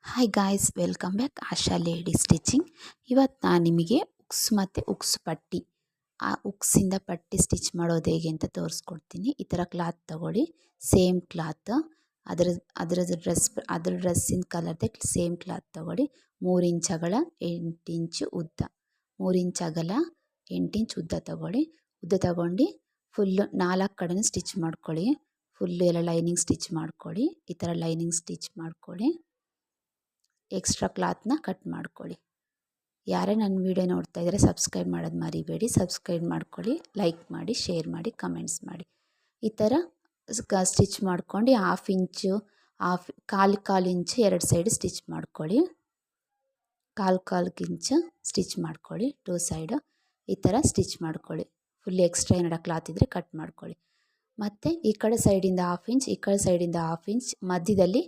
Hi guys, welcome back ಆಶಾ lady stitching. ಇವತ್ತು ನಾನು ನಿಮಗೆ ಉಕ್ಸ್ ಮತ್ತು ಉಕ್ಸ್ ಪಟ್ಟಿ, ಆ ಉಕ್ಸಿಂದ ಪಟ್ಟಿ ಸ್ಟಿಚ್ ಮಾಡೋದು ಹೇಗೆ ಅಂತ ತೋರಿಸ್ಕೊಡ್ತೀನಿ. ಈ ಥರ ಕ್ಲಾತ್ ತೊಗೊಳ್ಳಿ, ಸೇಮ್ ಕ್ಲಾತ್, ಅದ್ರ ಡ್ರೆಸ್ಸಿನ ಕಲರ್ದೇ ಸೇಮ್ ಕ್ಲಾತ್ ತೊಗೊಳ್ಳಿ. 3 ಇಂಚ್ ಅಗಲ 8 ಇಂಚು ಉದ್ದ, 3 ಇಂಚ್ ಅಗಲ 8 ಇಂಚ್ ಉದ್ದ ತೊಗೊಳ್ಳಿ. ಉದ್ದ ತೊಗೊಂಡು ಫುಲ್ಲು 4 ಕಡೆನೂ ಸ್ಟಿಚ್ ಮಾಡ್ಕೊಳ್ಳಿ. ಫುಲ್ಲು ಎಲ್ಲ ಲೈನಿಂಗ್ ಸ್ಟಿಚ್ ಮಾಡ್ಕೊಳ್ಳಿ. ಈ ಥರ ಲೈನಿಂಗ್ ಸ್ಟಿಚ್ ಮಾಡ್ಕೊಳ್ಳಿ. ಎಕ್ಸ್ಟ್ರಾ ಕ್ಲಾತ್ನ ಕಟ್ ಮಾಡ್ಕೊಳ್ಳಿ. ಯಾರೇ ನನ್ನ ವೀಡಿಯೋ ನೋಡ್ತಾ ಇದ್ದರೆ ಸಬ್ಸ್ಕ್ರೈಬ್ ಮಾಡೋದು ಮರಿಬೇಡಿ. ಸಬ್ಸ್ಕ್ರೈಬ್ ಮಾಡ್ಕೊಳ್ಳಿ, ಲೈಕ್ ಮಾಡಿ, ಶೇರ್ ಮಾಡಿ, ಕಮೆಂಟ್ಸ್ ಮಾಡಿ. ಈ ಥರ ಸ್ಟಿಚ್ ಮಾಡ್ಕೊಂಡು ಹಾಫ್ ಇಂಚು, ಕಾಲು ಇಂಚು ಎರಡು ಸೈಡ್ ಸ್ಟಿಚ್ ಮಾಡ್ಕೊಳ್ಳಿ. ಕಾಲು ಇಂಚು ಸ್ಟಿಚ್ ಮಾಡ್ಕೊಳ್ಳಿ. 2 ಸೈಡು ಈ ಥರ ಸ್ಟಿಚ್ ಮಾಡ್ಕೊಳ್ಳಿ. ಫುಲ್ ಎಕ್ಸ್ಟ್ರಾ ಏನಾರ ಕ್ಲಾತ್ ಇದ್ದರೆ ಕಟ್ ಮಾಡ್ಕೊಳ್ಳಿ. ಮತ್ತು ಈ ಕಡೆ ಸೈಡಿಂದ ಹಾಫ್ ಇಂಚ್, ಈ ಕಡೆ ಸೈಡಿಂದ ಹಾಫ್ ಇಂಚ್ ಮಧ್ಯದಲ್ಲಿ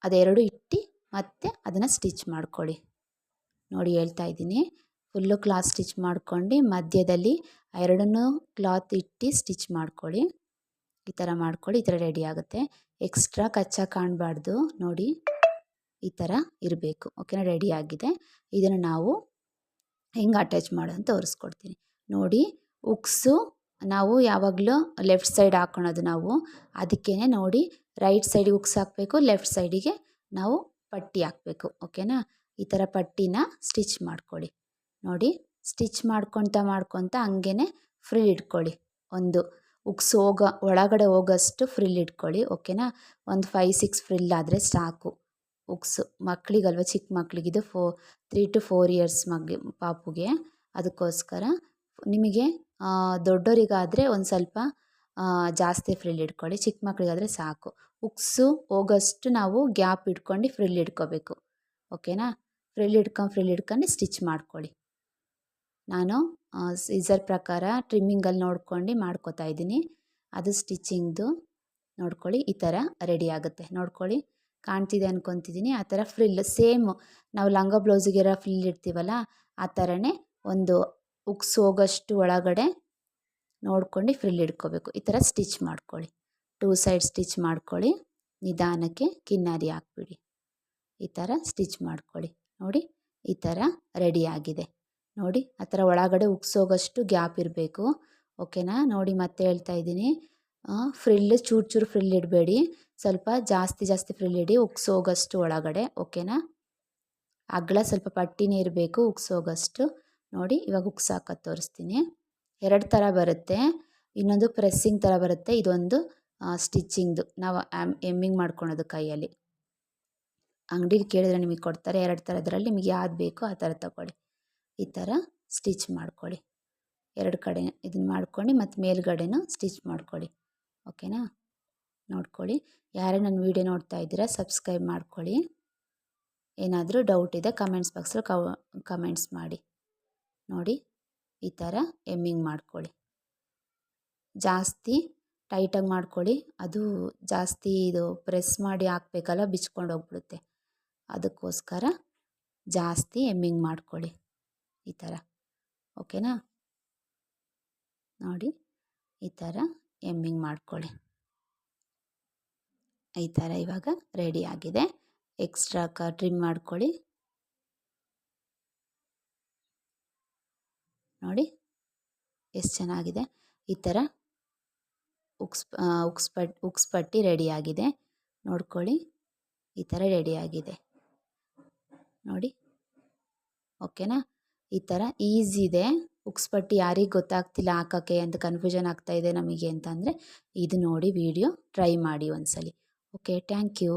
ಅದೆರಡು ಇಟ್ಟು ಮತ್ತು ಅದನ್ನು ಸ್ಟಿಚ್ ಮಾಡ್ಕೊಳ್ಳಿ. ನೋಡಿ ಹೇಳ್ತಾ ಇದ್ದೀನಿ, ಫುಲ್ಲು ಕ್ಲಾತ್ ಸ್ಟಿಚ್ ಮಾಡ್ಕೊಂಡು ಮಧ್ಯದಲ್ಲಿ ಎರಡನ್ನೂ ಕ್ಲಾತ್ ಇಟ್ಟು ಸ್ಟಿಚ್ ಮಾಡ್ಕೊಳ್ಳಿ. ಈ ಥರ ಮಾಡ್ಕೊಳ್ಳಿ. ಈ ಥರ ರೆಡಿ ಆಗುತ್ತೆ. ಎಕ್ಸ್ಟ್ರಾ ಕಚ್ಚಾ ಕಾಣಬಾರ್ದು. ನೋಡಿ ಈ ಥರ ಇರಬೇಕು. ಓಕೆನಾ? ರೆಡಿ ಆಗಿದೆ. ಇದನ್ನು ನಾವು ಹೆಂಗೆ ಅಟ್ಯಾಚ್ ಮಾಡೋದು ತೋರಿಸ್ಕೊಡ್ತೀನಿ. ನೋಡಿ, ಉಕ್ಸು ನಾವು ಯಾವಾಗಲೂ ಲೆಫ್ಟ್ ಸೈಡ್ ಹಾಕ್ಕೊಳೋದು ನಾವು. ಅದಕ್ಕೇ ನೋಡಿ, ರೈಟ್ ಸೈಡಿಗೆ ಉಕ್ಸ್ ಹಾಕಬೇಕು, ಲೆಫ್ಟ್ ಸೈಡಿಗೆ ನಾವು ಪಟ್ಟಿ ಹಾಕಬೇಕು. ಓಕೆನಾ? ಈ ಥರ ಪಟ್ಟಿನ ಸ್ಟಿಚ್ ಮಾಡ್ಕೊಳ್ಳಿ. ನೋಡಿ, ಸ್ಟಿಚ್ ಮಾಡ್ಕೊತ ಹಂಗೇ ಫ್ರಿಲ್ ಇಟ್ಕೊಳ್ಳಿ. ಒಂದು ಉಕ್ಸ್ ಒಳಗಡೆ ಹೋಗೋಷ್ಟು ಫ್ರಿಲ್ ಇಟ್ಕೊಳ್ಳಿ. ಓಕೆನಾ? ಒಂದು 5-6 ಫ್ರಿಲ್ ಆದರೆ ಸಾಕು. ಉಕ್ಸು ಮಕ್ಕಳಿಗಲ್ವ, ಚಿಕ್ಕ ಮಕ್ಕಳಿಗಿದು 3 to 4 ಇಯರ್ಸ್ ಪಾಪುಗೆ. ಅದಕ್ಕೋಸ್ಕರ ನಿಮಗೆ ದೊಡ್ಡವರಿಗಾದರೆ ಒಂದು ಸ್ವಲ್ಪ ಜಾಸ್ತಿ ಫ್ರಿಲ್ ಇಟ್ಕೊಳ್ಳಿ. ಚಿಕ್ಕ ಮಕ್ಕಳಿಗಾದರೆ ಸಾಕು. ಉಕ್ಸು ಹೋಗೋಷ್ಟು ನಾವು ಗ್ಯಾಪ್ ಇಟ್ಕೊಂಡು ಫ್ರಿಲ್ ಇಟ್ಕೋಬೇಕು. ಓಕೆನಾ? ಫ್ರಿಲ್ ಇಟ್ಕೊಂಡು ಸ್ಟಿಚ್ ಮಾಡ್ಕೊಳ್ಳಿ. ನಾನು ಸೀಸರ್ ಪ್ರಕಾರ ಟ್ರಿಮ್ಮಿಂಗಲ್ಲಿ ನೋಡ್ಕೊಂಡು ಮಾಡ್ಕೋತಾ ಇದ್ದೀನಿ. ಅದು ಸ್ಟಿಚಿಂಗ್ದು ನೋಡ್ಕೊಳ್ಳಿ. ಈ ಥರ ರೆಡಿ ಆಗುತ್ತೆ. ನೋಡ್ಕೊಳ್ಳಿ, ಕಾಣ್ತಿದೆ ಅಂದ್ಕೊತಿದ್ದೀನಿ. ಆ ಥರ ಫ್ರಿಲ್ ಸೇಮ್ ನಾವು ಲಂಗ ಬ್ಲೌಸಿಗೆಲ್ಲ ಫ್ರಿಲ್ ಇಡ್ತೀವಲ್ಲ, ಆ ಥರನೇ ಒಂದು ಉಕ್ಸ್ ಹೋಗೋಷ್ಟು ಒಳಗಡೆ ನೋಡ್ಕೊಂಡು ಫ್ರಿಲ್ ಇಟ್ಕೋಬೇಕು. ಈ ಥರ ಸ್ಟಿಚ್ ಮಾಡ್ಕೊಳ್ಳಿ. 2 ಸೈಡ್ ಸ್ಟಿಚ್ ಮಾಡ್ಕೊಳ್ಳಿ. ನಿಧಾನಕ್ಕೆ ಕಿನ್ನಾರಿ ಹಾಕ್ಬಿಡಿ. ಈ ಥರ ಸ್ಟಿಚ್ ಮಾಡ್ಕೊಳ್ಳಿ. ನೋಡಿ, ಈ ಥರ ರೆಡಿ ಆಗಿದೆ. ನೋಡಿ, ಆ ಥರ ಒಳಗಡೆ ಉಕ್ಸ್ ಹೋಗೋಷ್ಟು ಗ್ಯಾಪ್ ಇರಬೇಕು. ಓಕೆನಾ? ನೋಡಿ, ಮತ್ತೆ ಹೇಳ್ತಾ ಇದ್ದೀನಿ, ಫ್ರಿಲ್ ಚೂರು ಫ್ರಿಲ್ ಇಡಬೇಡಿ. ಸ್ವಲ್ಪ ಜಾಸ್ತಿ ಫ್ರಿಲ್ ಇಡಿ, ಉಕ್ಸ್ ಹೋಗೋಷ್ಟು ಒಳಗಡೆ. ಓಕೆನಾ? ಅಗಲ ಸ್ವಲ್ಪ ಪಟ್ಟಿನೇ ಇರಬೇಕು, ಉಕ್ಸ್ ಹೋಗೋಷ್ಟು. ನೋಡಿ, ಇವಾಗ ಉಕ್ಸ್ ಹಾಕೋದು ತೋರಿಸ್ತೀನಿ. 2 ಥರ ಬರುತ್ತೆ. ಇನ್ನೊಂದು ಪ್ರೆಸ್ಸಿಂಗ್ ಥರ ಬರುತ್ತೆ, ಇದೊಂದು ಸ್ಟಿಚಿಂಗ್ದು, ನಾವು ಎಮ್ಮಿಂಗ್ ಮಾಡ್ಕೊಳೋದು ಕೈಯಲ್ಲಿ. ಅಂಗಡಿಲಿ ಕೇಳಿದ್ರೆ ನಿಮಗೆ ಕೊಡ್ತಾರೆ 2 ಥರದ್ರಲ್ಲಿ. ನಿಮಗೆ ಯಾವ್ದು ಬೇಕೋ ಆ ಥರ ತಗೊಳ್ಳಿ. ಈ ಥರ ಸ್ಟಿಚ್ ಮಾಡ್ಕೊಳ್ಳಿ. 2 ಕಡೆ ಇದನ್ನು ಮಾಡ್ಕೊಂಡು ಮತ್ತು ಮೇಲ್ಗಡೆನೂ ಸ್ಟಿಚ್ ಮಾಡ್ಕೊಳ್ಳಿ. ಓಕೆನಾ? ನೋಡ್ಕೊಳ್ಳಿ. ಯಾರೇ ನನ್ನ ವೀಡಿಯೋ ನೋಡ್ತಾ ಇದ್ದೀರಾ ಸಬ್ಸ್ಕ್ರೈಬ್ ಮಾಡ್ಕೊಳ್ಳಿ. ಏನಾದರೂ ಡೌಟ್ ಇದೆ ಕಮೆಂಟ್ಸ್ ಬಾಕ್ಸಲ್ಲಿ ಕಮೆಂಟ್ಸ್ ಮಾಡಿ. ನೋಡಿ, ಈ ಥರ ಎಮ್ಮಿಂಗ್ ಮಾಡ್ಕೊಳ್ಳಿ. ಜಾಸ್ತಿ ಟೈಟಾಗಿ ಮಾಡ್ಕೊಳ್ಳಿ. ಅದು ಜಾಸ್ತಿ ಇದು ಪ್ರೆಸ್ ಮಾಡಿ ಹಾಕಬೇಕಲ್ಲ, ಬಿಚ್ಕೊಂಡು ಹೋಗ್ಬಿಡುತ್ತೆ. ಅದಕ್ಕೋಸ್ಕರ ಜಾಸ್ತಿ ಎಮ್ಮಿಂಗ್ ಮಾಡ್ಕೊಳ್ಳಿ. ಈ ಥರ. ಓಕೆನಾ? ನೋಡಿ, ಈ ಥರ ಎಮ್ಮಿಂಗ್ ಮಾಡ್ಕೊಳ್ಳಿ. ಈ ಥರ ಇವಾಗ ರೆಡಿ ಆಗಿದೆ. ಎಕ್ಸ್ಟ್ರಾ ಟ್ರಿಮ್ ಮಾಡ್ಕೊಳ್ಳಿ. ನೋಡಿ ಎಷ್ಟು ಚೆನ್ನಾಗಿದೆ. ಈ ಥರ ಉಕ್ಸ್ ಪಟ್ಟಿ ರೆಡಿಯಾಗಿದೆ. ನೋಡ್ಕೊಳ್ಳಿ, ಈ ಥರ ರೆಡಿಯಾಗಿದೆ. ನೋಡಿ, ಓಕೆನಾ? ಈ ಥರ ಈಸಿ ಇದೆ. ಉಕ್ಸ್ ಪಟ್ಟಿ ಯಾರಿಗೆ ಗೊತ್ತಾಗ್ತಿಲ್ಲ ಹಾಕೋಕ್ಕೆ ಅಂತ ಕನ್ಫ್ಯೂಷನ್ ಆಗ್ತಾಯಿದೆ ನಮಗೆ ಅಂತಂದರೆ ಇದು ನೋಡಿ ವಿಡಿಯೋ ಟ್ರೈ ಮಾಡಿ ಒಂದ್ಸಲಿ. Okay, thank you.